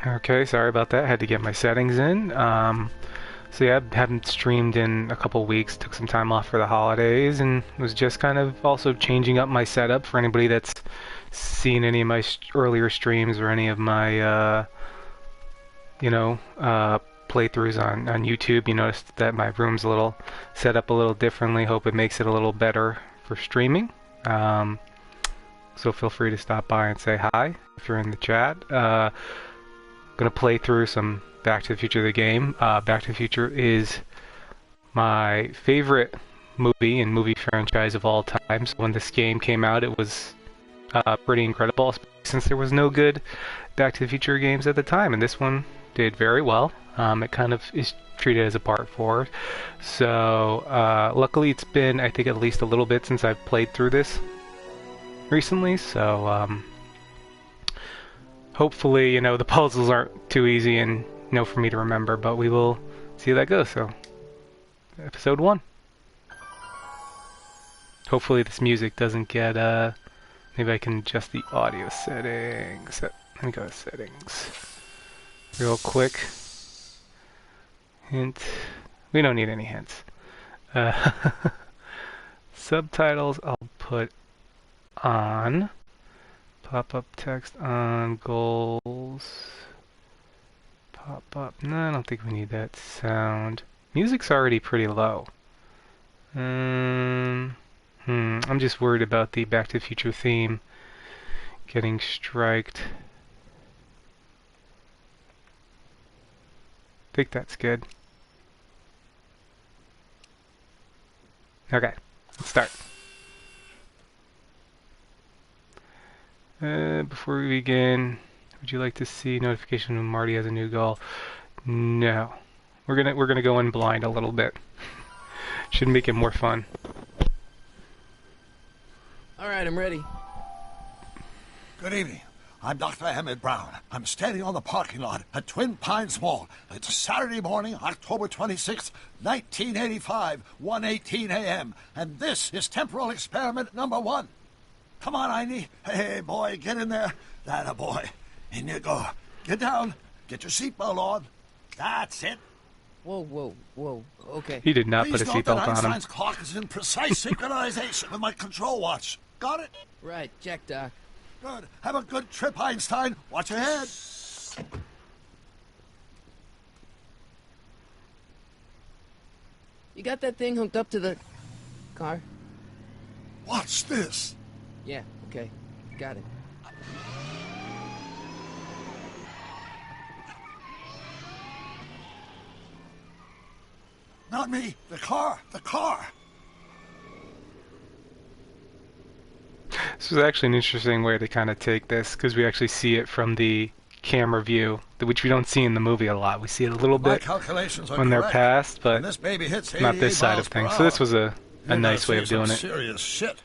Okay, sorry about that. Had to get my settings in. So yeah, I haven't streamed in a couple weeks. Took some time off for the holidays, and was just kind of also changing up my setup for anybody that's seen any of my earlier streams or any of my, you know, playthroughs on YouTube. You noticed that my room's a little set up a little differently. Hope it makes it a little better for streaming. Um, so feel free to stop by and say hi if you're in the chat. Gonna play through some Back to the Future the game. Back to the Future is my favorite movie and movie franchise of all time. So when this game came out, it was pretty incredible, since there was no good Back to the Future games at the time, and this one did very well. It kind of is treated as a part 4. So luckily it's been, I think, at least a little bit since I've played through this recently, so hopefully, you know, the puzzles aren't too easy and, you know, for me to remember, but we will see how that goes. So, episode 1. Hopefully this music doesn't get, maybe I can adjust the audio settings. Let me go to settings. Real quick. Hint. We don't need any hints. Uh, subtitles I'll put on. Pop-up text on, goals. Pop-up. No, I don't think we need that sound. Music's already pretty low. I'm just worried about the Back to the Future theme getting striked. I think that's good. Okay, let's start. Before we begin, would you like to see notification when Marty has a new goal? No. We're gonna go in blind a little bit. Should make it more fun. All right, I'm ready. Good evening. I'm Dr. Emmett Brown. I'm standing on the parking lot at Twin Pines Mall. It's Saturday morning, October 26th, 1985, 1:18 a.m. And this is temporal experiment number 1. Come on, Einie. Hey, boy, get in there. That-a boy. In you go. Get down. Get your seatbelt on. That's it. Whoa. Okay. He did not put a Please note that seatbelt on him. Einstein's clock is in precise synchronization with my control watch. Got it? Right, check, Doc. Good. Have a good trip, Einstein. Watch your head. You got that thing hooked up to the car? Watch this. Yeah, okay. Got it. Not me. The car. The car. This is actually an interesting way to kind of take this, because we actually see it from the camera view, which we don't see in the movie a lot. We see it a little My bit calculations are when they're correct. past, but When this baby hits not 88 this side miles of per things. hour, So this was a you're nice gonna way of see some doing it. Serious shit.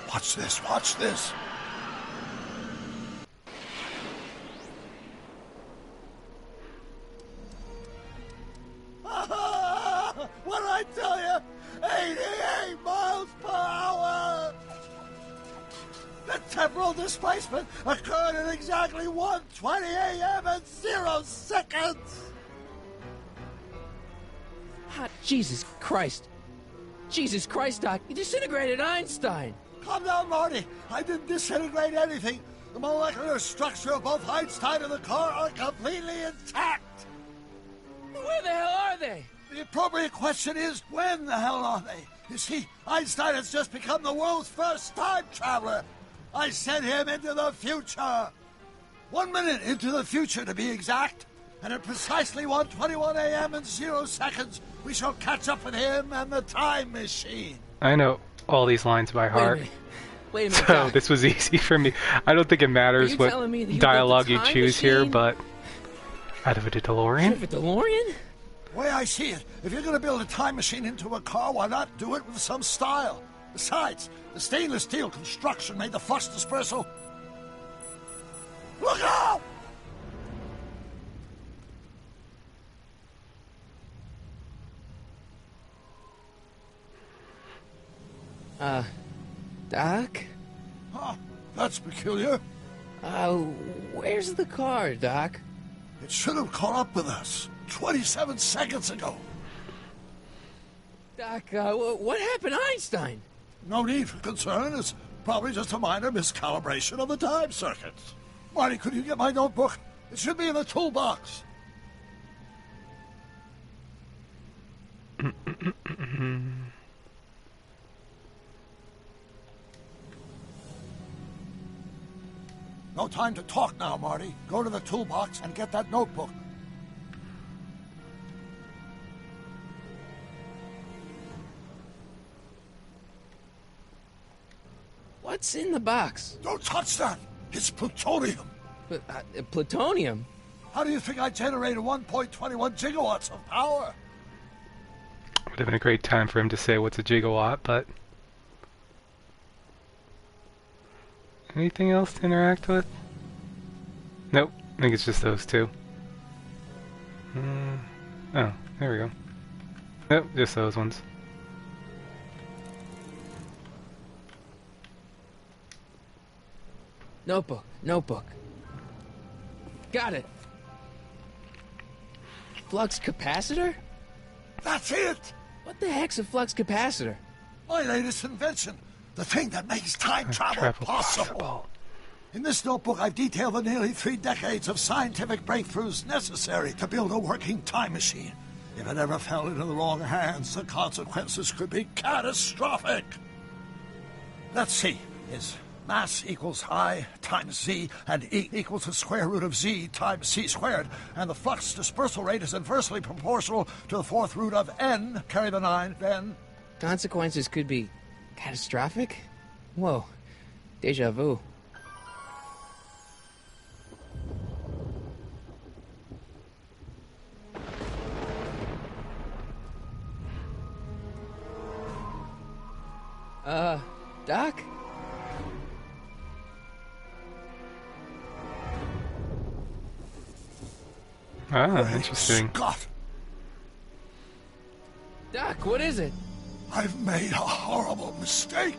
Watch this. Watch this. What did I tell you? 88 miles per hour! The temporal displacement occurred at exactly 1:20 a.m. and 0 seconds! Ah, Jesus Christ. Jesus Christ, Doc. You disintegrated Einstein. Calm down, Marty. I didn't disintegrate anything. The molecular structure of both Einstein and the car are completely intact. Where the hell are they? The appropriate question is, when the hell are they? You see, Einstein has just become the world's first time traveler. I sent him into the future. 1 minute into the future, to be exact. And at precisely 1:21 a.m. and 0 seconds, we shall catch up with him and the time machine. I know all these lines by heart. Wait a minute, So Doc. this was easy for me. I don't think it Are matters you what telling me that you dialogue built you a time choose here, machine? but out of a DeLorean? With a DeLorean? The way I see it, if you're going to build a time machine into a car, why not do it with some style? Besides, the stainless steel construction made the flux dispersal. Look out! Doc? Huh, that's peculiar. Where's the car, Doc? It should have caught up with us 27 seconds ago. Doc, what happened to Einstein? No need for concern. It's probably just a minor miscalibration of the time circuits. Marty, could you get my notebook? It should be in the toolbox. No time to talk now, Marty. Go to the toolbox and get that notebook. What's in the box? Don't touch that. It's plutonium. Plutonium? How do you think I generated 1.21 gigawatts of power? Would have been a great time for him to say what's a gigawatt, but... Anything else to interact with? Nope, I think it's just those two. Oh, there we go. Nope, just those ones. Notebook. Got it. Flux capacitor? That's it! What the heck's a flux capacitor? My latest invention. The thing that makes time travel possible. In this notebook, I've detailed the nearly 3 decades of scientific breakthroughs necessary to build a working time machine. If it ever fell into the wrong hands, the consequences could be catastrophic. Let's see. Is mass equals I times Z, and E equals the square root of Z times C squared, and the flux dispersal rate is inversely proportional to the 4th root of N, carry the 9, then... Consequences could be catastrophic? Whoa. Deja vu. Doc? Ah, interesting. Scott, Doc, what is it? I've made a horrible mistake.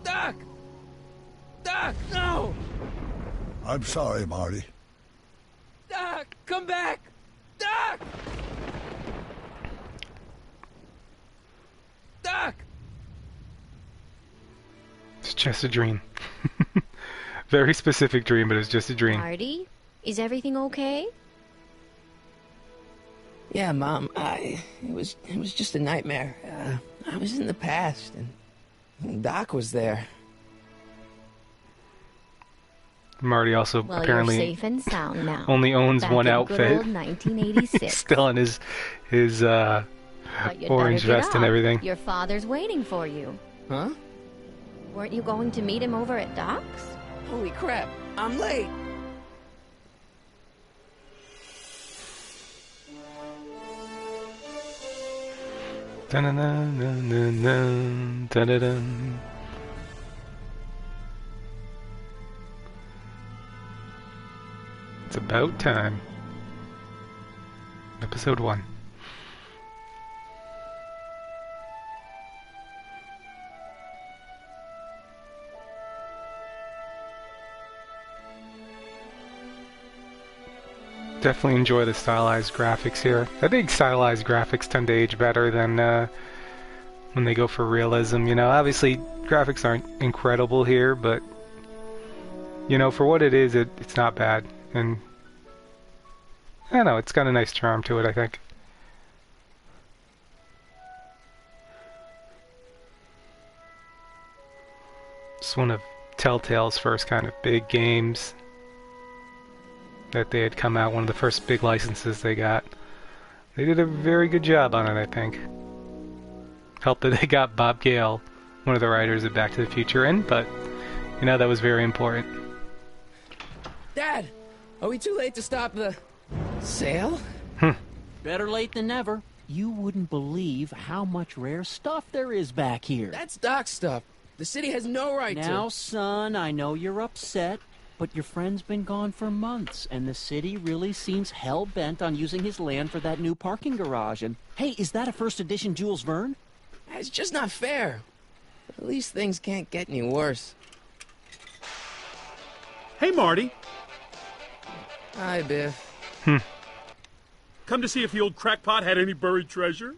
Doc! Doc, no! I'm sorry, Marty. Doc, come back! Doc! Doc! It's just a dream. Very specific dream, but it's just a dream. Marty, is everything okay? Yeah, Mom, it was just a nightmare. I was in the past, and Doc was there. Marty also Well, apparently you're safe and sound now. only owns Back one in outfit. Good old 1986. Still in his But you'd orange better get vest and up. everything. Your father's waiting for you. Huh? Weren't you going to meet him over at Doc's? Holy crap, I'm late! Dun-dun-dun-dun-dun, dun-dun-dun. It's about time. Episode 1. Definitely enjoy the stylized graphics here. I think stylized graphics tend to age better than when they go for realism. You know, obviously graphics aren't incredible here, but you know, for what it is, it's not bad. And I don't know, it's got a nice charm to it, I think. It's one of Telltale's first kind of big games that they had come out, one of the first big licenses they got. They did a very good job on it, I think. Helped that they got Bob Gale, one of the writers of Back to the Future, in, but you know, that was very important. Dad, are we too late to stop the sale? Better late than never. You wouldn't believe how much rare stuff there is back here. That's Doc's stuff. The city has no right to. Now, son, I know you're upset, But your friend's been gone for months, and the city really seems hell-bent on using his land for that new parking garage. And, hey, is that a first edition Jules Verne? It's just not fair. But at least things can't get any worse. Hey, Marty. Hi, Biff. Come to see if the old crackpot had any buried treasure?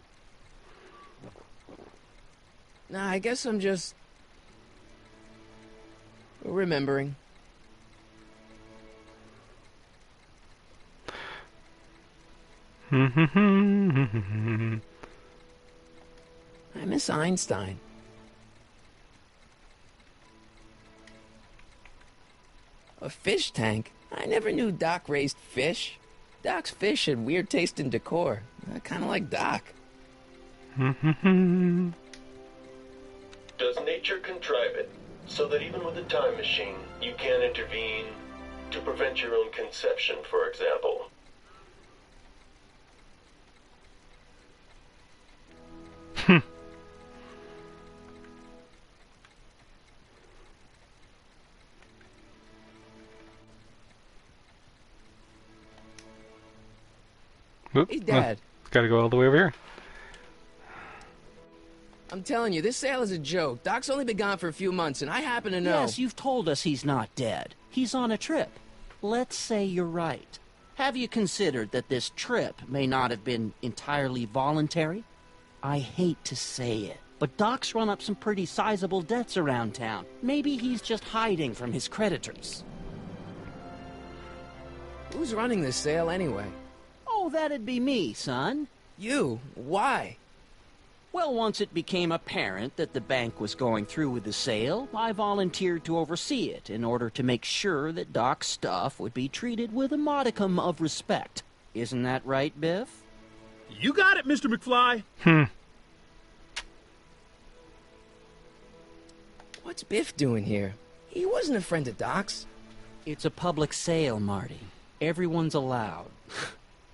Nah, I guess I'm just... remembering. I miss Einstein. A fish tank? I never knew Doc raised fish. Doc's fish had weird taste in decor. I kind of like Doc. Does nature contrive it so that even with a time machine, you can intervene to prevent your own conception, for example? Oop, Hey, Dad. Gotta go all the way over here. I'm telling you, this sale is a joke. Doc's only been gone for a few months, and I happen to know... Yes, you've told us he's not dead. He's on a trip. Let's say you're right. Have you considered that this trip may not have been entirely voluntary? I hate to say it, but Doc's run up some pretty sizable debts around town. Maybe he's just hiding from his creditors. Who's running this sale anyway? Oh, that'd be me, son. You? Why? Well, once it became apparent that the bank was going through with the sale, I volunteered to oversee it in order to make sure that Doc's stuff would be treated with a modicum of respect. Isn't that right, Biff? You got it, Mr. McFly. What's Biff doing here? He wasn't a friend of Doc's. It's a public sale, Marty. Everyone's allowed.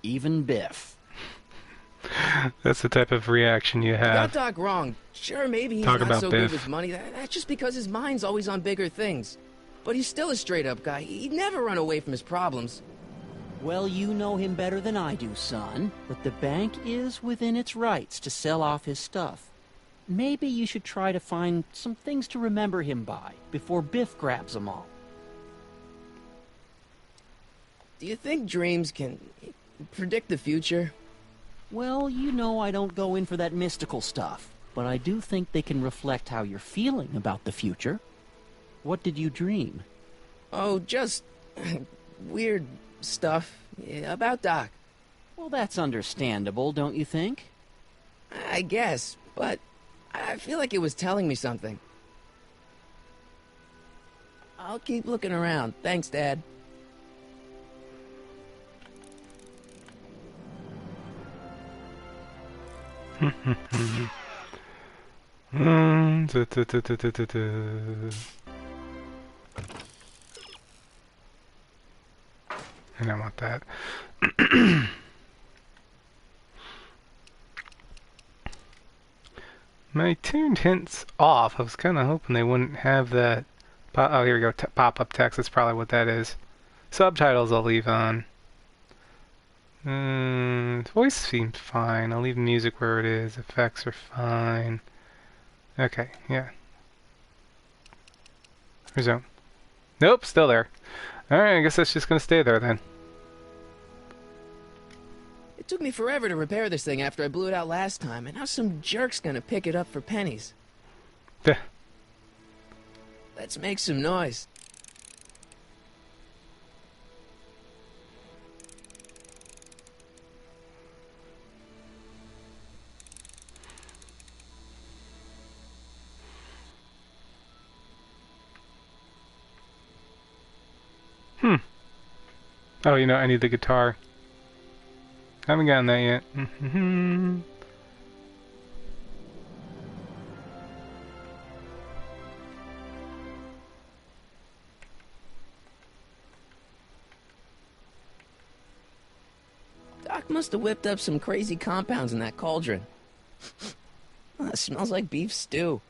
Even Biff. That's the type of reaction you You have. got Doc wrong. Sure, maybe he's Talk not about so good Biff. with money. That's just because his mind's always on bigger things. But he's still a straight-up guy. He'd never run away from his problems. Well, you know him better than I do, son. But the bank is within its rights to sell off his stuff. Maybe you should try to find some things to remember him by before Biff grabs them all. Do you think dreams can predict the future? Well, you know I don't go in for that mystical stuff, but I do think they can reflect how you're feeling about the future. What did you dream? Oh, just weird stuff about Doc. Well, that's understandable, don't you think? I guess, but I feel like it was telling me something. I'll keep looking around. Thanks, Dad. And I want that. My tuned hints off. I was kind of hoping they wouldn't have that. Oh, here we go. Pop-up text. That's probably what that is. Subtitles I'll leave on. Voice seems fine. I'll leave music where it is. Effects are fine. Okay, yeah. Resume. Nope, still there. Alright, I guess that's just gonna stay there then. It took me forever to repair this thing after I blew it out last time, and now some jerk's gonna pick it up for pennies. Duh. Let's make some noise. Oh, you know, I need the guitar. Haven't gotten that yet. Doc must have whipped up some crazy compounds in that cauldron. It smells like beef stew.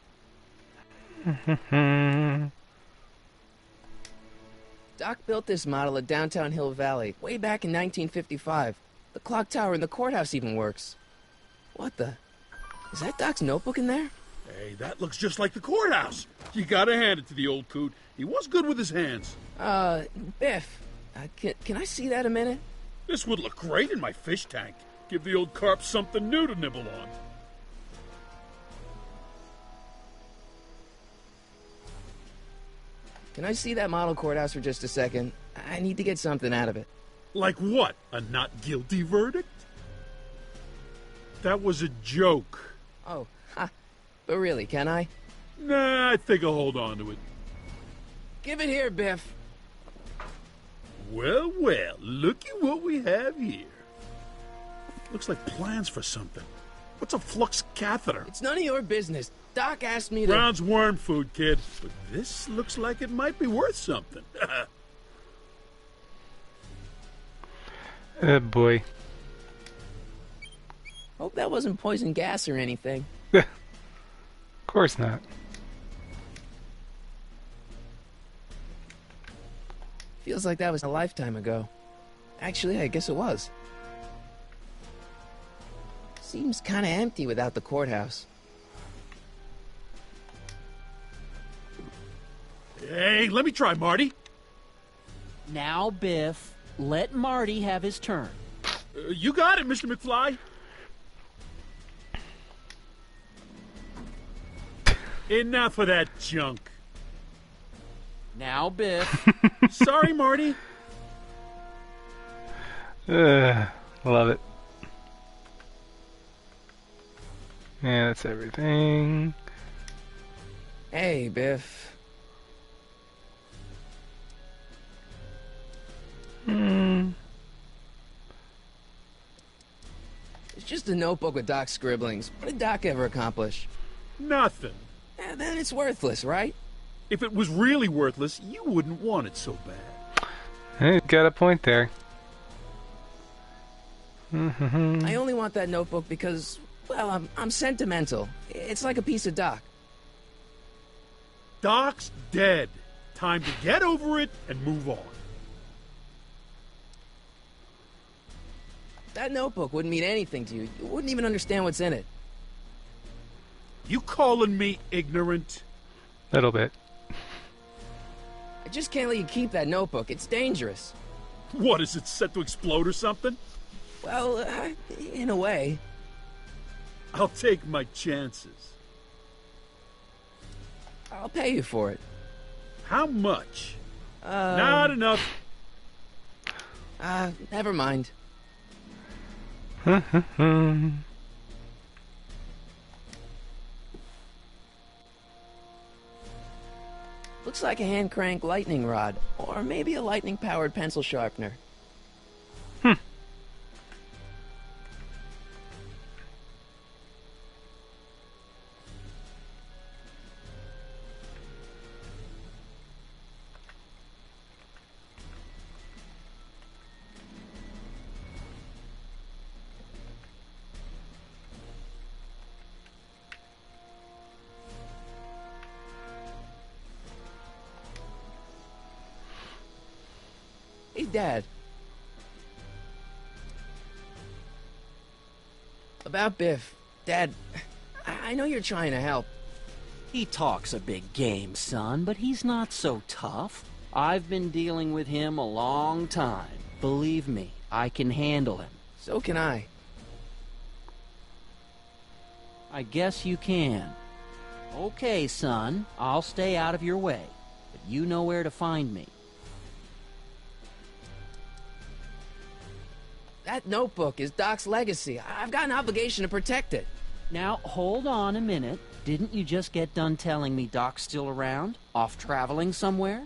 Doc built this model at downtown Hill Valley way back in 1955. The clock tower in the courthouse even works. What the? Is that Doc's notebook in there? Hey, that looks just like the courthouse. You gotta hand it to the old coot. He was good with his hands. Biff, can I see that a minute? This would look great in my fish tank. Give the old carp something new to nibble on. Can I see that model courthouse for just a second? I need to get something out of it. Like what? A not guilty verdict? That was a joke. Oh, ha. But really, can I? Nah, I think I'll hold on to it. Give it here, Biff. Well, well, looky what we have here. Looks like plans for something. What's a flux catheter? It's none of your business. Doc asked me to... Brown's worm food, kid. But this looks like it might be worth something. Oh boy. Hope that wasn't poison gas or anything. Of course not. Feels like that was a lifetime ago. Actually, I guess it was. Seems kinda empty without the courthouse. Hey, let me try, Marty. Now, Biff, let Marty have his turn. You got it, Mr. McFly. Enough of that junk. Now, Biff. Sorry, Marty. Love it. Yeah, that's everything. Hey, Biff. It's just a notebook with Doc's scribblings. What did Doc ever accomplish? Nothing. Then it's worthless, right? If it was really worthless, you wouldn't want it so bad. Hey, got a point there. I only want that notebook because, well, I'm sentimental. It's like a piece of Doc. Doc's dead. Time to get over it and move on. That notebook wouldn't mean anything to you. You wouldn't even understand what's in it. You calling me ignorant? Little bit. I just can't let you keep that notebook. It's dangerous. What, is it set to explode or something? Well, in a way. I'll take my chances. I'll pay you for it. How much? Not enough. Never mind. Looks like a hand crank lightning rod, or maybe a lightning powered pencil sharpener. Hey, Dad. About Biff. Dad, I know you're trying to help. He talks a big game, son, but he's not so tough. I've been dealing with him a long time. Believe me, I can handle him. So can I. I guess you can. Okay, son, I'll stay out of your way, but you know where to find me. That notebook is Doc's legacy. I've got an obligation to protect it. Now, hold on a minute. Didn't you just get done telling me Doc's still around? Off traveling somewhere?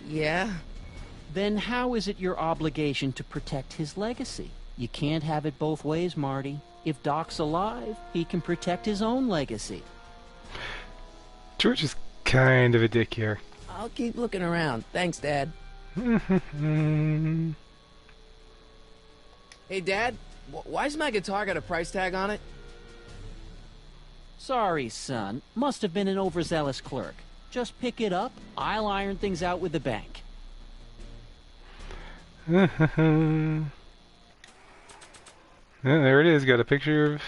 Yeah? Then how is it your obligation to protect his legacy? You can't have it both ways, Marty. If Doc's alive, he can protect his own legacy. George is kind of a dick here. I'll keep looking around. Thanks, Dad. Hey, Dad, why's my guitar got a price tag on it? Sorry, son. Must have been an overzealous clerk. Just pick it up. I'll iron things out with the bank. Yeah, there it is. Got a picture of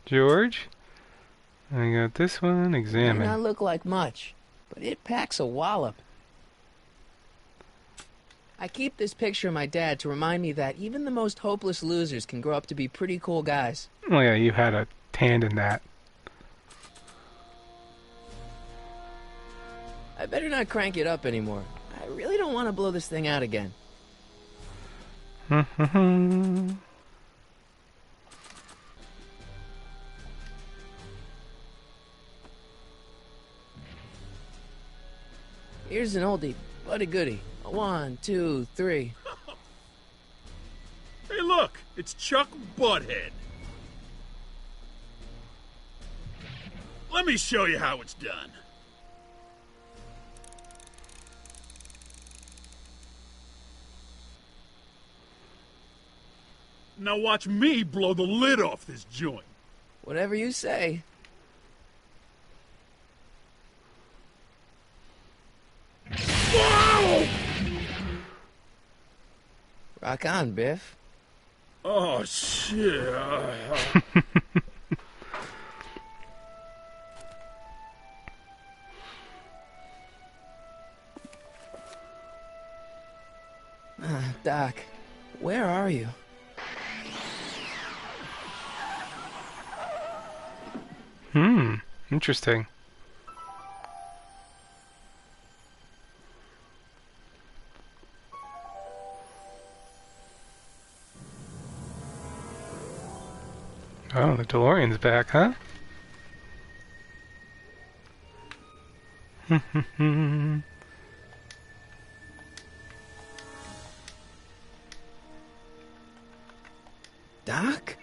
George. I got this one. May Examine. not look like much, but it packs a wallop. I keep this picture of my dad to remind me that even the most hopeless losers can grow up to be pretty cool guys. Oh yeah, you had a hand in that. I better not crank it up anymore. I really don't want to blow this thing out again. Here's an oldie, but a goodie. 1, 2, 3. Hey, look! It's Chuck Butthead. Let me show you how it's done. Now watch me blow the lid off this joint. Whatever you say. Whoa! Rock on, Biff. Oh, shit. Doc, where are you? Interesting. Oh, the DeLorean's back, huh? Doc?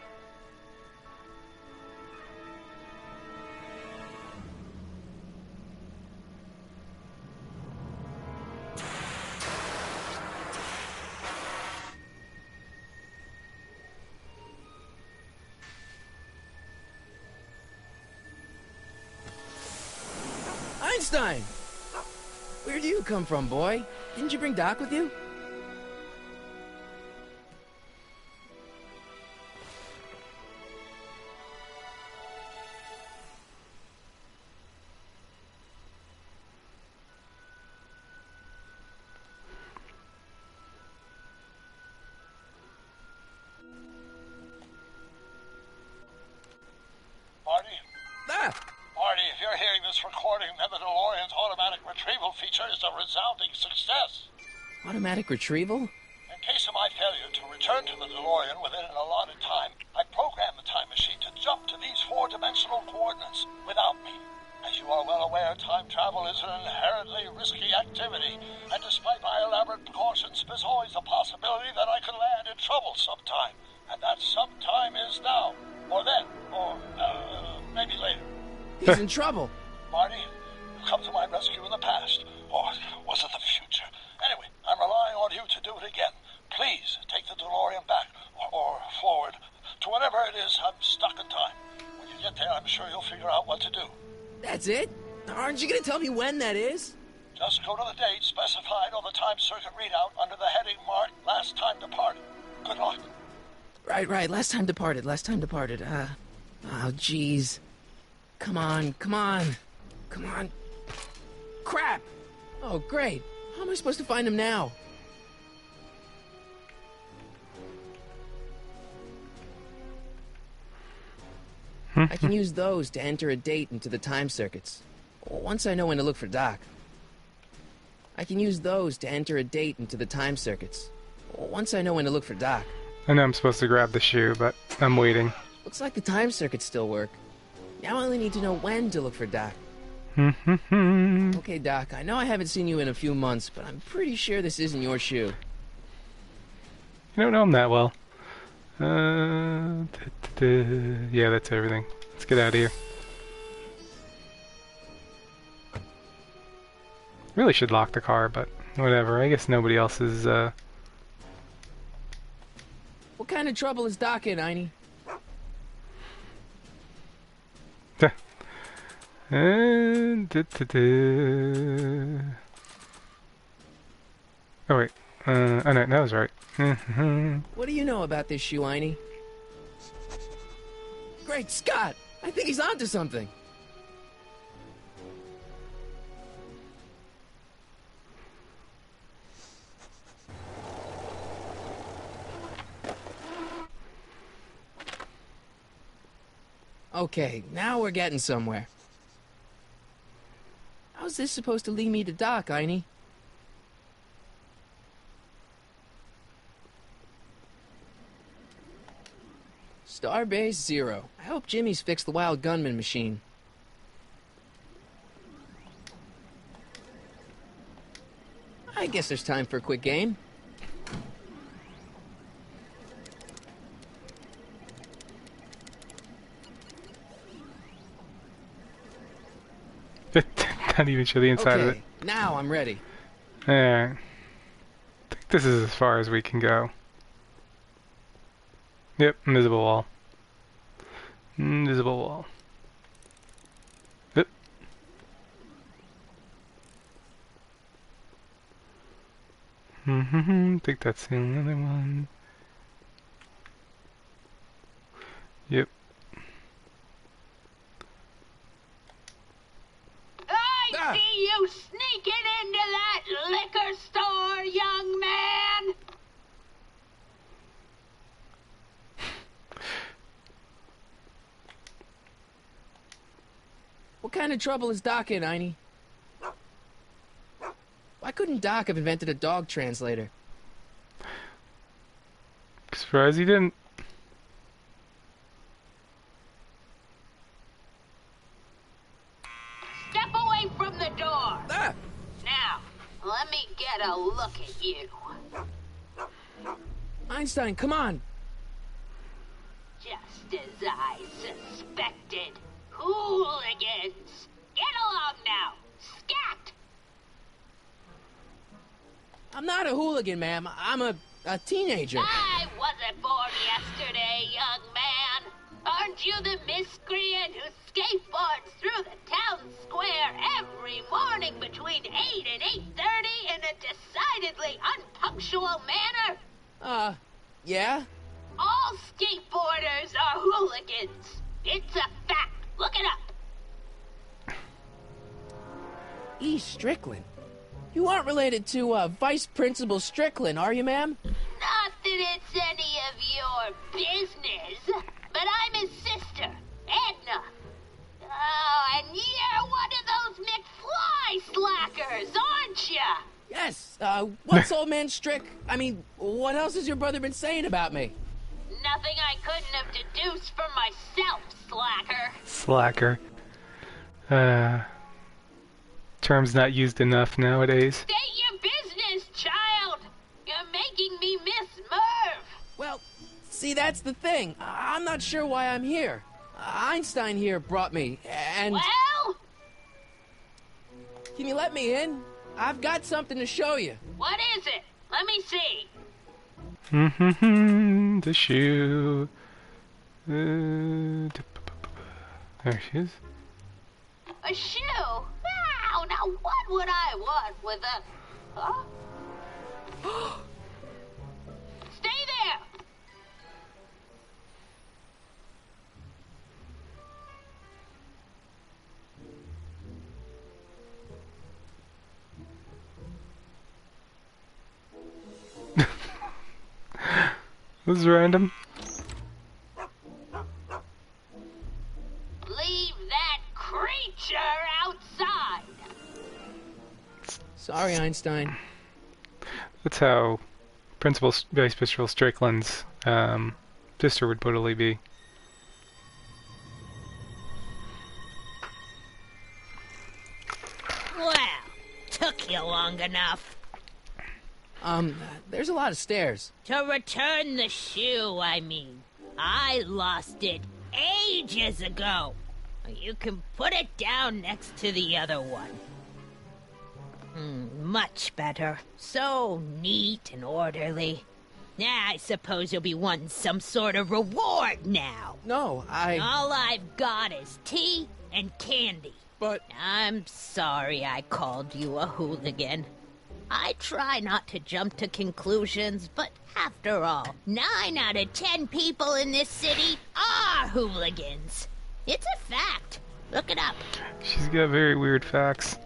Einstein! Where'd you come from, boy? Didn't you bring Doc with you? Marty? Ah! Marty, if you're hearing this recording, then the DeLorean's automatic retrieval feature is a resounding success. Automatic retrieval? In case of my failure to return to the DeLorean within an allotted time, I programmed the time machine to jump to these four-dimensional coordinates without me. As you are well aware, time travel is an inherently risky activity, and despite my elaborate precautions, there's always a possibility that I could land in trouble sometime. And that sometime is now, or then, or maybe later. He's in trouble. Marty, you come to my rescue in the past, or was it the future? Anyway, I'm relying on you to do it again. Please take the DeLorean back, or forward, to whatever it is. I'm stuck in time. When you get there, I'm sure you'll figure out what to do. That's it? Aren't you gonna tell me when that is? Just go to the date specified on the time circuit readout under the heading marked Last Time Departed. Good luck. Right. Last time departed. Oh, jeez. Come on. Crap! Oh, great. How am I supposed to find him now? I can use those to enter a date into the time circuits. Once I know when to look for Doc. I know when to look for Doc. I know I'm supposed to grab the shoe, but I'm waiting. Looks like the time circuits still work. Now I only need to know when to look for Doc. Okay, Doc, I know I haven't seen you in a few months, but I'm pretty sure this isn't your shoe. You don't know him that well. Yeah, that's everything. Let's get out of here. Really should lock the car, but whatever. I guess nobody else is, What kind of trouble is Doc in, Einie? Oh wait, Oh no, that was right. What do you know about this shoe, Einie? Great Scott! I think he's onto something. Okay, now we're getting somewhere. How's this supposed to lead me to Doc, Einie? Starbase 0. I hope Jimmy's fixed the Wild Gunman machine. I guess there's time for a quick game. Not even show the inside of it. Okay, now I'm ready. Yeah. I think this is as far as we can go. Yep, invisible wall. Invisible wall. Yep. I think that's the only one. Yep. I see you sneaking into that liquor store, young man! What kind of trouble is Doc in, Einie? Why couldn't Doc have invented a dog translator? Surprised he didn't. Step away from the door! Ah! Now, let me get a look at you. Einstein, come on! Just as I suspected. Hooligans! Get along now! Scat! I'm not a hooligan, ma'am. I'm a teenager. I wasn't born yesterday, young man. Aren't you the miscreant who skateboards through the town square every morning between 8 and 8:30 in a decidedly unpunctual manner? Yeah? All skateboarders are hooligans. It's a fact. Look it up. E. Strickland. You aren't related to, Vice Principal Strickland, are you, ma'am? Not that it's any of your business, but I'm his sister, Edna. Oh, and you're one of those McFly slackers, aren't you? Yes, what's old man what else has your brother been saying about me? Nothing I couldn't have deduced for myself, slacker. Slacker. Term's not used enough nowadays. State your business, child. You're making me miss Merv. Well, see, that's the thing. I'm not sure why I'm here. Einstein here brought me, and... Well? Can you let me in? I've got something to show you. What is it? Let me see. The shoe. There she is. A shoe? Wow, now what would I want with a... Huh? Stay there! This is random. Leave that creature outside! Sorry, Einstein. That's how Vice Principal Strickland's sister would totally be. Well, took you long enough. There's a lot of stairs. To return the shoe, I mean. I lost it ages ago. You can put it down next to the other one. Much better. So neat and orderly. I suppose you'll be wanting some sort of reward now. No, All I've got is tea and candy. But... I'm sorry I called you a hooligan. I try not to jump to conclusions, but after all, 9 out of 10 people in this city are hooligans. It's a fact. Look it up. She's got very weird facts.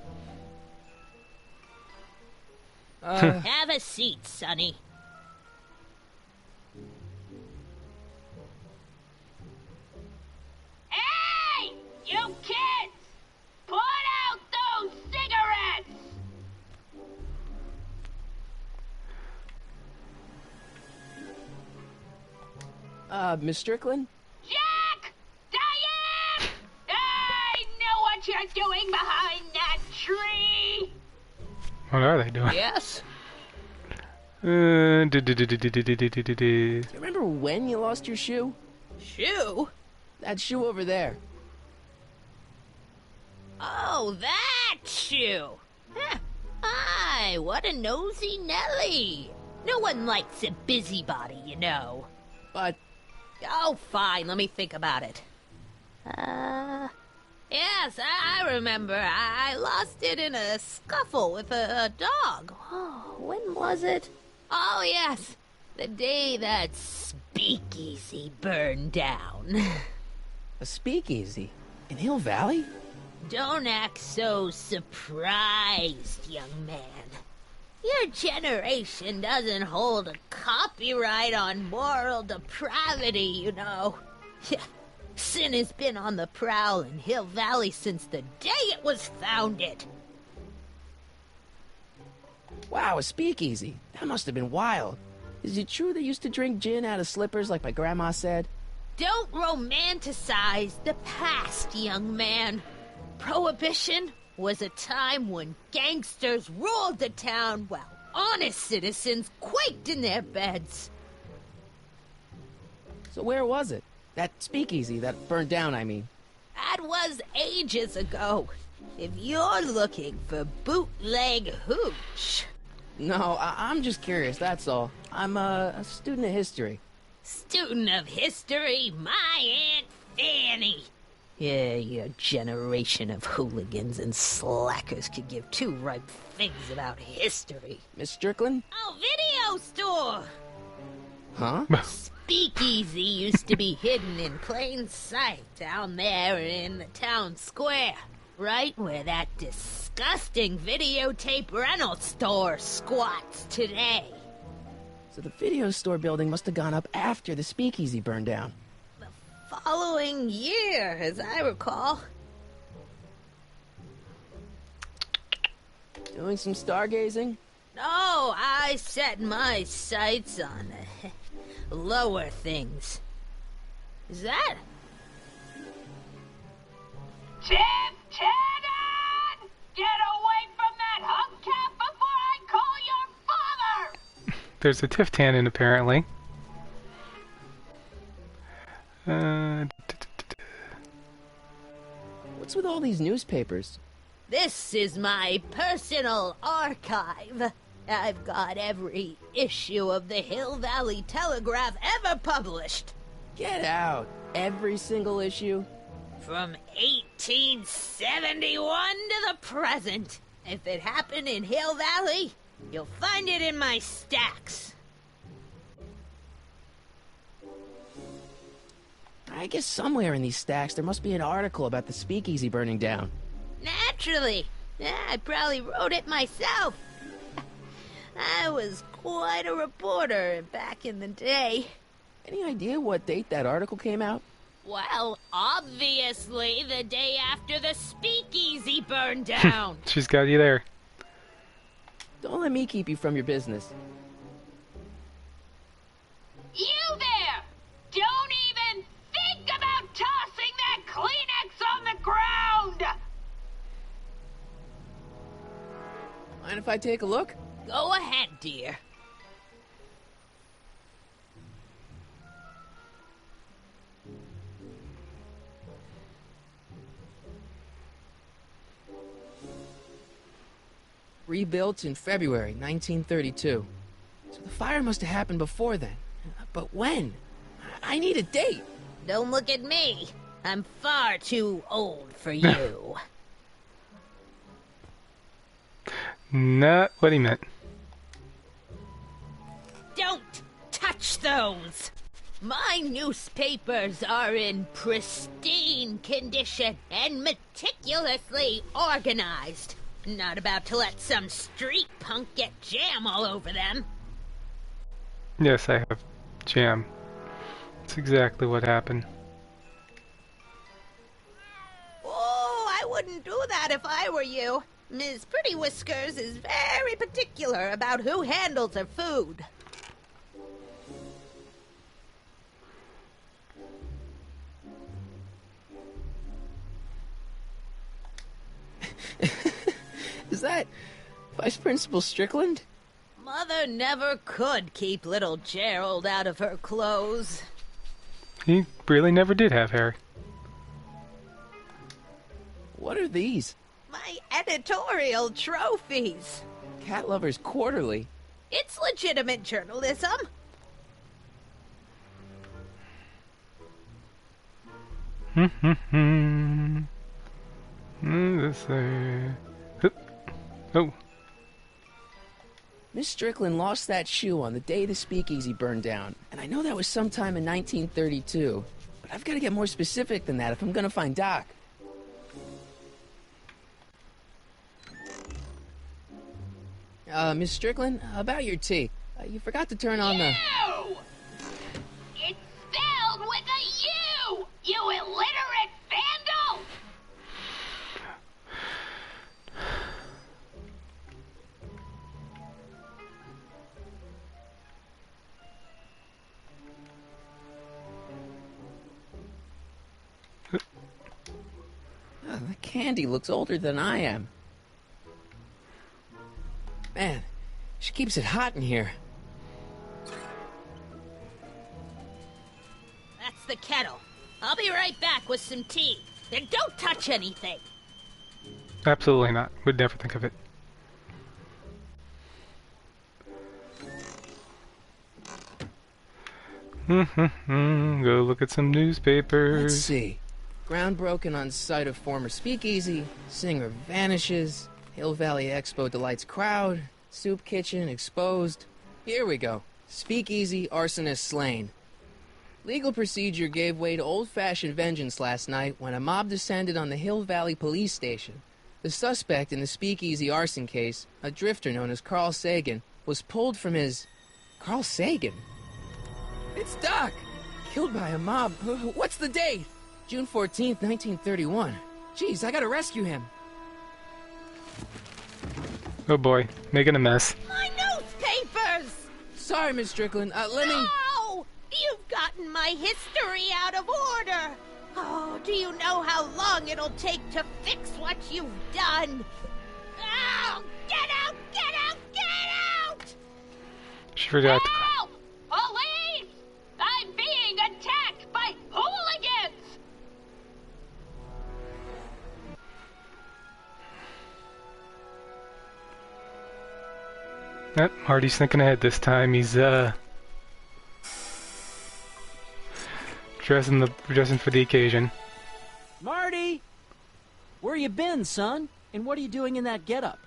Have a seat, Sonny. Hey! You kids! Put out those cigarettes! Miss Strickland? Jack! Diane! I know what you're doing behind that tree! What are they doing? Yes? Uh, Do you remember when you lost your shoe? Shoe? That shoe over there. Oh, that shoe! Huh. Aye, what a nosy Nelly! No one likes a busybody, you know. But Oh, fine, let me think about it. Yes, I remember. I lost it in a scuffle with a dog. Oh, when was it? Oh, yes, the day that speakeasy burned down. a speakeasy in Hill Valley? Don't act so surprised, young man. Your generation doesn't hold a copyright on moral depravity, you know. Sin has been on the prowl in Hill Valley since the day it was founded. Wow, a speakeasy. That must have been wild. Is it true they used to drink gin out of slippers like my grandma said? Don't romanticize the past, young man. Prohibition was a time when gangsters ruled the town while honest citizens quaked in their beds. So where was it? That speakeasy that burned down, I mean. That was ages ago. If you're looking for bootleg hooch... No, I'm just curious, that's all. I'm a student of history. Student of history, my Aunt Fanny. Yeah, your generation of hooligans and slackers could give two ripe figs about history. Miss Strickland? Oh, video store! Huh? Speakeasy used to be hidden in plain sight down there in the town square. Right where that disgusting videotape rental store squats today. So the video store building must have gone up after the speakeasy burned down. Following year, as I recall. Doing some stargazing? No, I set my sights on lower things. Is that? Tim Tannen! Get away from that hubcap before I call your father! There's a Tiff Tannen, apparently. What's with all these newspapers? This is my personal archive. I've got every issue of the Hill Valley Telegraph ever published. Get out. Every single issue? From 1871 to the present. If it happened in Hill Valley, you'll find it in my stacks. I guess somewhere in these stacks there must be an article about the speakeasy burning down. Naturally. I probably wrote it myself. I was quite a reporter back in the day. Any idea what date that article came out? Well, obviously the day after the speakeasy burned down. She's got you there. Don't let me keep you from your business. You there! Don't even think about tossing that Kleenex on the ground! Mind if I take a look? Go ahead, dear. Rebuilt in February 1932. So the fire must have happened before then. But when? I need a date. Don't look at me. I'm far too old for you. Not what he meant. those? My newspapers are in pristine condition and meticulously organized. Not about to let some street punk get jam all over them. Yes, I have jam. That's exactly what happened. Oh, I wouldn't do that if I were you. Ms. Pretty Whiskers is very particular about who handles her food. Is that Vice Principal Strickland? Mother never could keep little Gerald out of her clothes. He really never did have hair. What are these? My editorial trophies. Cat Lovers Quarterly. It's legitimate journalism. Oh. Miss Strickland lost that shoe on the day the speakeasy burned down, and I know that was sometime in 1932. But I've got to get more specific than that if I'm going to find Doc. Miss Strickland, about your tea. You forgot to turn on the... U! It's spelled with a U! You illiterate vandal! The candy looks older than I am. Man, she keeps it hot in here. That's the kettle. I'll be right back with some tea. Then don't touch anything. Absolutely not. Would never think of it. Go look at some newspapers. Let's see. Ground broken on site of former speakeasy. Singer vanishes. Hill Valley Expo delights crowd. Soup kitchen exposed. Here we go. Speakeasy arsonist slain. Legal procedure gave way to old-fashioned vengeance last night when a mob descended on the Hill Valley police station. The suspect in the speakeasy arson case, a drifter known as Carl Sagan, was pulled from his... Carl Sagan? It's Doc! Killed by a mob. What's the date? June 14th, 1931. Jeez, I gotta rescue him. Oh boy, making a mess. My newspapers! Sorry, Miss Strickland. Let me... No! You've gotten my history out of order! Oh, do you know how long it'll take to fix what you've done? Oh, get out! Get out! Get out! She forgot. Help! Police! I'm being attacked by hooligans! Yep, Marty's thinking ahead this time. He's dressing for the occasion. Marty! Where you been, son? And what are you doing in that getup?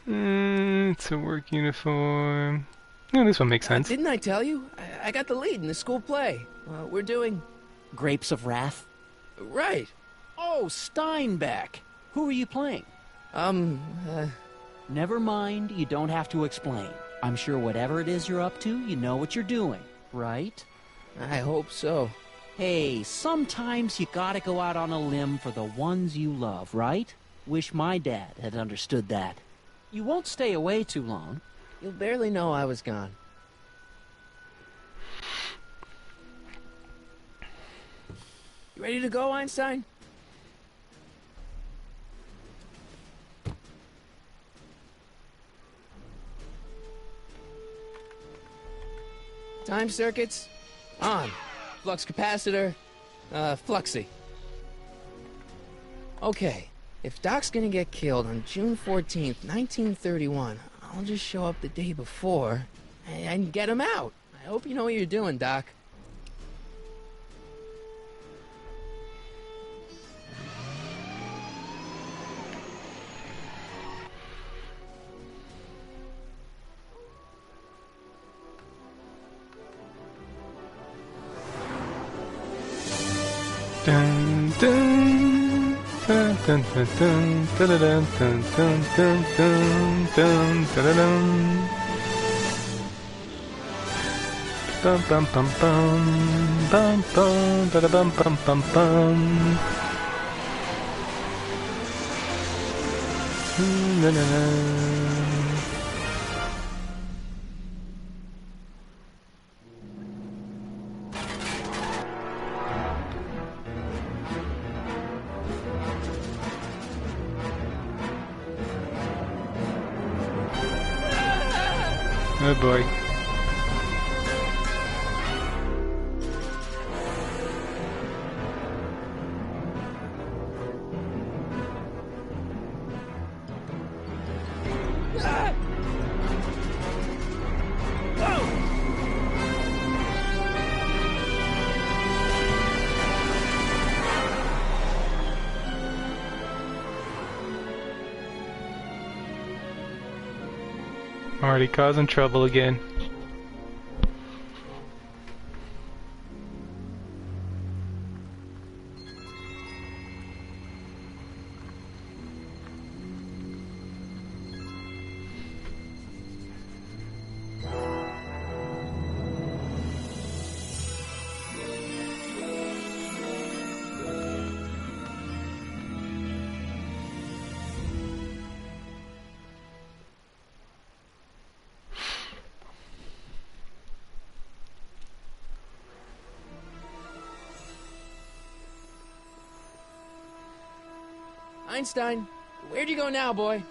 It's a work uniform. No, this one makes sense. Didn't I tell you? I got the lead in the school play. We're doing... Grapes of Wrath? Right. Oh, Steinbeck! Who are you playing? Never mind, you don't have to explain. I'm sure whatever it is you're up to, you know what you're doing, right? I hope so. Hey, sometimes you gotta go out on a limb for the ones you love, right? Wish my dad had understood that. You won't stay away too long. You'll barely know I was gone. You ready to go, Einstein? Time circuits on. Flux capacitor, fluxy. Okay, if Doc's gonna get killed on June 14th, 1931, I'll just show up the day before and get him out. I hope you know what you're doing, Doc. Dun, dun, dun, dun, dun, dun, dun, dun, dun, dun, dun, dun, dun, dun. Bum bum bum bum bum bum bum bum bum bum. Na, na, na. Oh boy. Already causing trouble again. Einstein, where'd you go now, boy?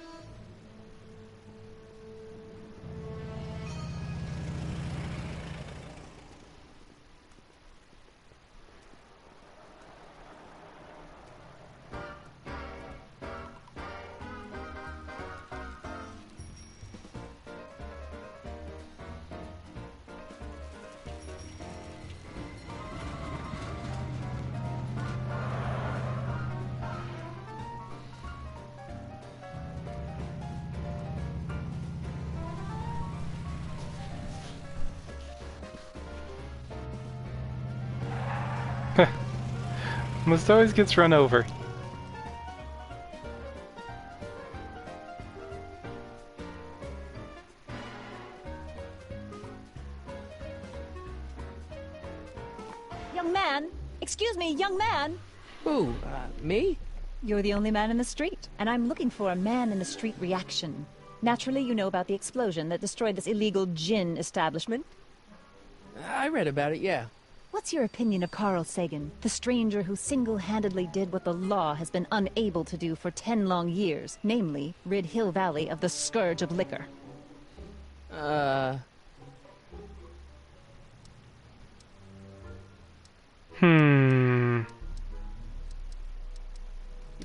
Almost always gets run over. Young man! Excuse me, young man! Who, me? You're the only man in the street, and I'm looking for a man-in-the-street reaction. Naturally, you know about the explosion that destroyed this illegal gin establishment. I read about it, yeah. What's your opinion of Carl Sagan, the stranger who single-handedly did what the law has been unable to do for 10 long years, namely, rid Hill Valley of the scourge of liquor? You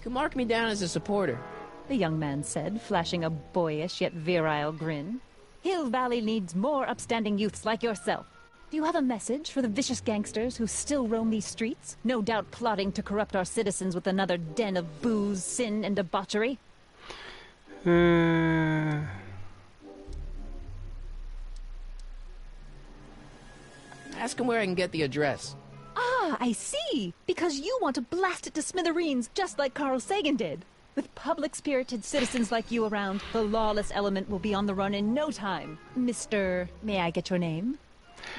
can mark me down as a supporter. The young man said, flashing a boyish yet virile grin. Hill Valley needs more upstanding youths like yourself. Do you have a message for the vicious gangsters who still roam these streets, no doubt plotting to corrupt our citizens with another den of booze, sin, and debauchery? Ask him where I can get the address. Ah, I see! Because you want to blast it to smithereens just like Carl Sagan did. With public-spirited citizens like you around, the lawless element will be on the run in no time. Mr. May I get your name?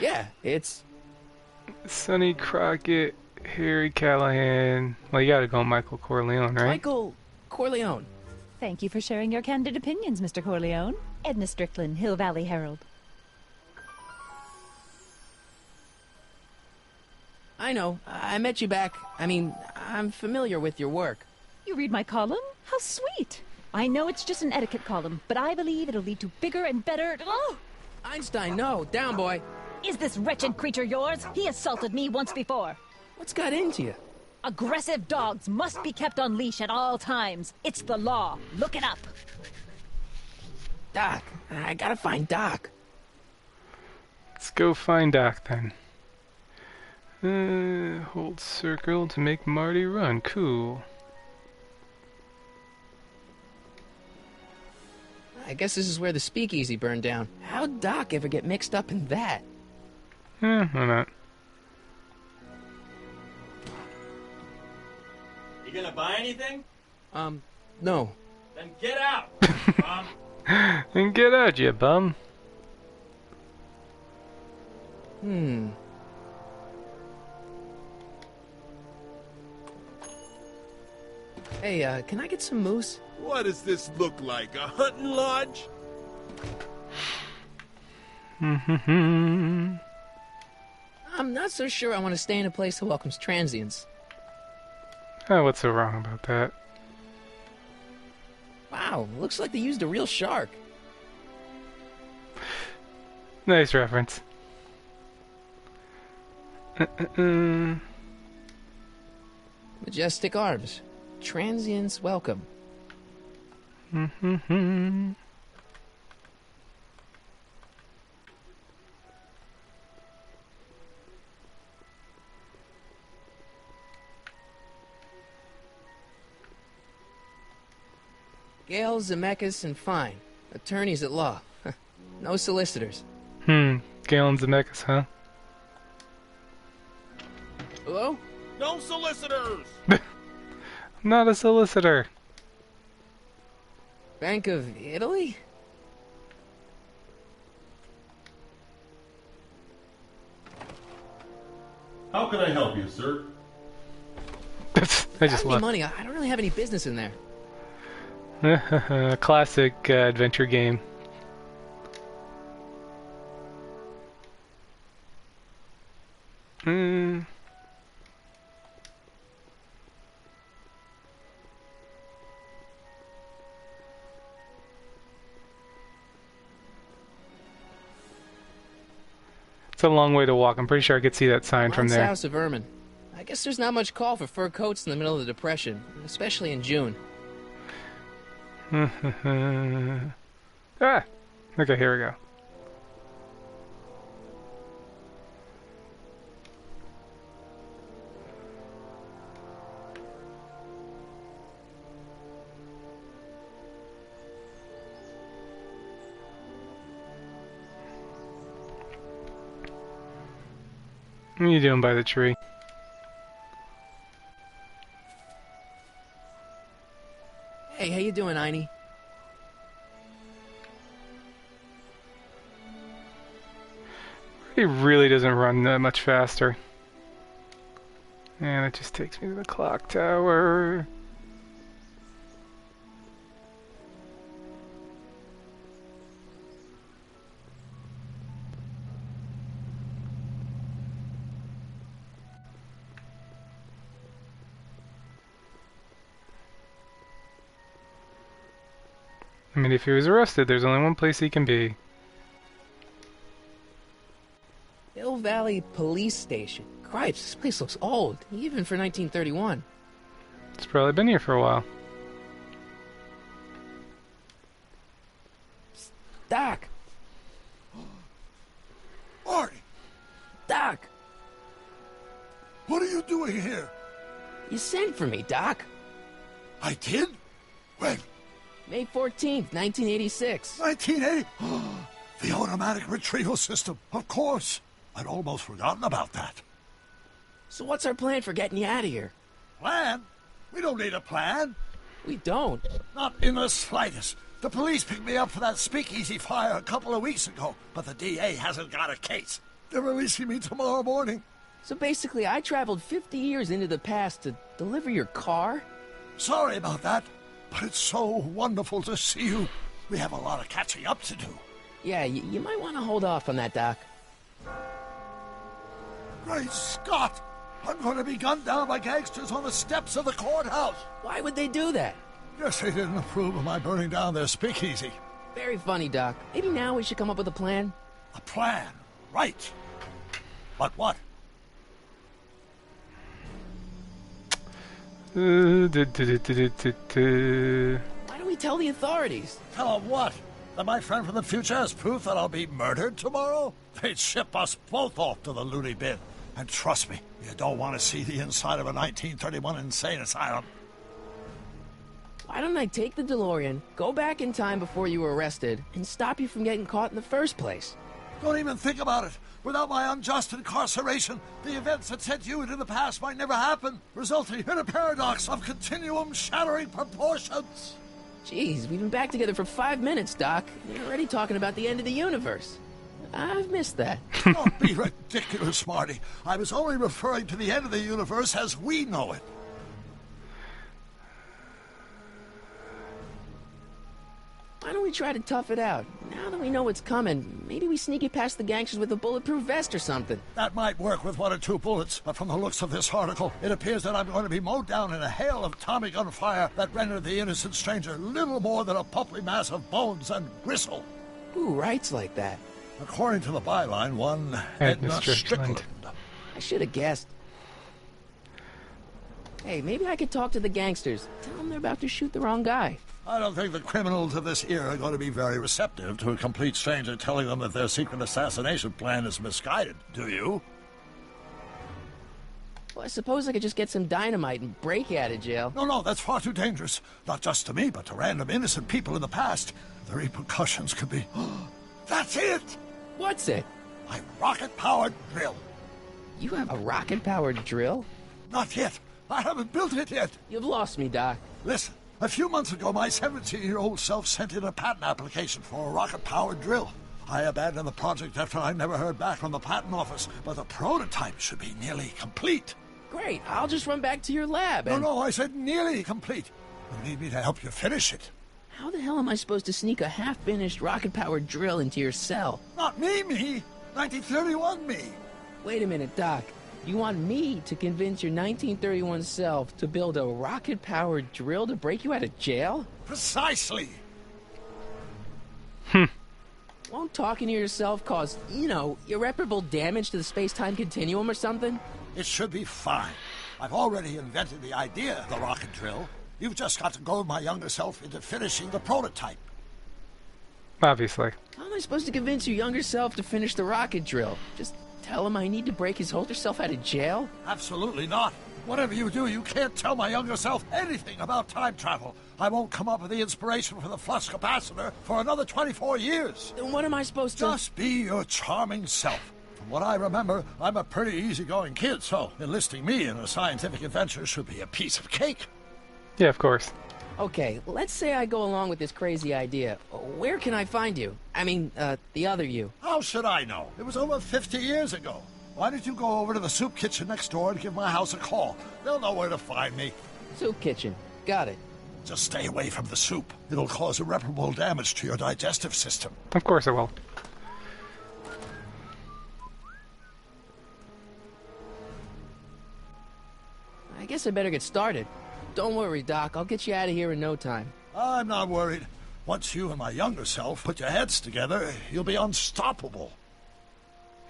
Yeah, it's... Sonny Crockett, Harry Callahan. Well, you gotta go Michael Corleone, right? Michael Corleone. Thank you for sharing your candid opinions, Mr. Corleone. Edna Strickland, Hill Valley Herald. I know. I met you back. I mean, I'm familiar with your work. You read my column? How sweet! I know it's just an etiquette column, but I believe it'll lead to bigger and better... Oh! Einstein, no. Down, boy. Is this wretched creature yours? He assaulted me once before. What's got into you? Aggressive dogs must be kept on leash at all times. It's the law. Look it up. Doc. I gotta find Doc. Let's go find Doc then. Hold circle to make Marty run. Cool. I guess this is where the speakeasy burned down. How'd Doc ever get mixed up in that? Why not? You gonna buy anything? No. Then get out, bum. And get out, you bum. Hey, can I get some moose? What does this look like, a hunting lodge? I'm not so sure I want to stay in a place that welcomes transients. Oh, what's so wrong about that? Wow, looks like they used a real shark. Nice reference. Majestic arms. Transients welcome. Gale, Zemeckis, and Fine. Attorneys at law. No solicitors. Galen Zemeckis, huh? Hello? No solicitors! I'm not a solicitor. Bank of Italy? How can I help you, sir? I just Any left. money? I don't really have any business in there. Classic adventure game. It's a long way to walk. I'm pretty sure I could see that sign from Lance there. House of Ermine. I guess there's not much call for fur coats in the middle of the Depression, especially in June. Ah! Okay, here we go. What are you doing by the tree? Hey, how you doing, Einie? He really doesn't run that much faster. And it just takes me to the clock tower. I mean, if he was arrested, there's only one place he can be. Hill Valley Police Station. Cripes, this place looks old, even for 1931. It's probably been here for a while. Doc! Marty! Doc! What are you doing here? You sent for me, Doc. I did? When? May 14th, 1986. 1980? The automatic retrieval system, of course. I'd almost forgotten about that. So what's our plan for getting you out of here? Plan? We don't need a plan. We don't. Not in the slightest. The police picked me up for that speakeasy fire a couple of weeks ago, but the DA hasn't got a case. They're releasing me tomorrow morning. So basically, I traveled 50 years into the past to deliver your car? Sorry about that, but it's so wonderful to see you. We have a lot of catching up to do. Yeah, you might want to hold off on that, Doc. Great Scott! I'm going to be gunned down by gangsters on the steps of the courthouse. Why would they do that? Guess they didn't approve of my burning down their speakeasy. Very funny, Doc. Maybe now we should come up with a plan? A plan? Right. But what? Why don't we tell the authorities? Tell them what? That my friend from the future has proof that I'll be murdered tomorrow? They'd ship us both off to the loony bin. And trust me, you don't want to see the inside of a 1931 insane asylum. Why don't I take the DeLorean, go back in time before you were arrested, and stop you from getting caught in the first place? Don't even think about it. Without my unjust incarceration, the events that sent you into the past might never happen, resulting in a paradox of continuum-shattering proportions. Jeez, we've been back together for 5 minutes, Doc. You're already talking about the end of the universe. I've missed that. Don't be ridiculous, Marty. I was only referring to the end of the universe as we know it. Why don't we try to tough it out? Now that we know what's coming, maybe we sneak it past the gangsters with a bulletproof vest or something. That might work with 1 or 2 bullets, but from the looks of this article, it appears that I'm going to be mowed down in a hail of Tommy gun fire that rendered the innocent stranger little more than a pulpy mass of bones and gristle. Who writes like that? According to the byline, one Edna Edna Strickland. I should have guessed. Hey, maybe I could talk to the gangsters. Tell them they're about to shoot the wrong guy. I don't think the criminals of this era are going to be very receptive to a complete stranger telling them that their secret assassination plan is misguided, do you? Well, I suppose I could just get some dynamite and break you out of jail. No, that's far too dangerous. Not just to me, but to random innocent people in the past. The repercussions could be... That's it! What's it? My rocket-powered drill. You have a rocket-powered drill? Not yet. I haven't built it yet. You've lost me, Doc. Listen, a few months ago, my 17-year-old self sent in a patent application for a rocket-powered drill. I abandoned the project after I never heard back from the patent office, but the prototype should be nearly complete. Great, I'll just run back to your lab and... No, I said nearly complete. You need me to help you finish it. How the hell am I supposed to sneak a half-finished rocket-powered drill into your cell? Not me. 1931 me. Wait a minute, Doc. You want me to convince your 1931 self to build a rocket-powered drill to break you out of jail? Precisely. Won't talking to yourself cause, irreparable damage to the space-time continuum or something? It should be fine. I've already invented the idea of the rocket drill. You've just got to goad my younger self into finishing the prototype. Obviously. How am I supposed to convince your younger self to finish the rocket drill? Just tell him I need to break his older self out of jail? Absolutely not. Whatever you do, you can't tell my younger self anything about time travel. I won't come up with the inspiration for the flux capacitor for another 24 years. Then what am I supposed to... Just be your charming self. From what I remember, I'm a pretty easygoing kid, so enlisting me in a scientific adventure should be a piece of cake. Yeah, of course. Okay, let's say I go along with this crazy idea. Where can I find you? I mean, the other you. How should I know? It was over 50 years ago. Why don't you go over to the soup kitchen next door and give my house a call? They'll know where to find me. Soup kitchen. Got it. Just stay away from the soup. It'll cause irreparable damage to your digestive system. Of course it will. I guess I better get started. Don't worry, Doc. I'll get you out of here in no time. I'm not worried. Once you and my younger self put your heads together, you'll be unstoppable.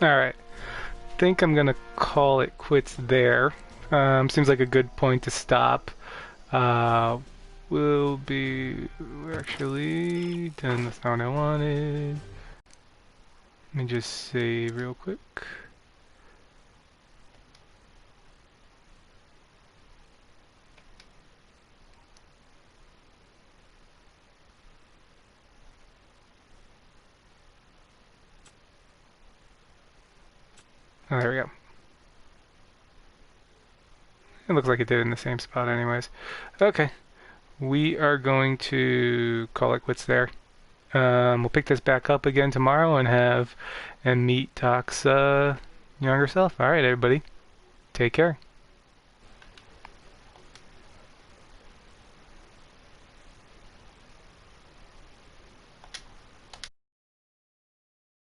Alright. Think I'm gonna call it quits there. Seems like a good point to stop. We're actually done. That's not what I wanted. Let me just save real quick. Oh, there we go. It looks like it did in the same spot anyways. Okay. We are going to call it quits there. We'll pick this back up again tomorrow and meet Doc's younger self. Alright, everybody. Take care.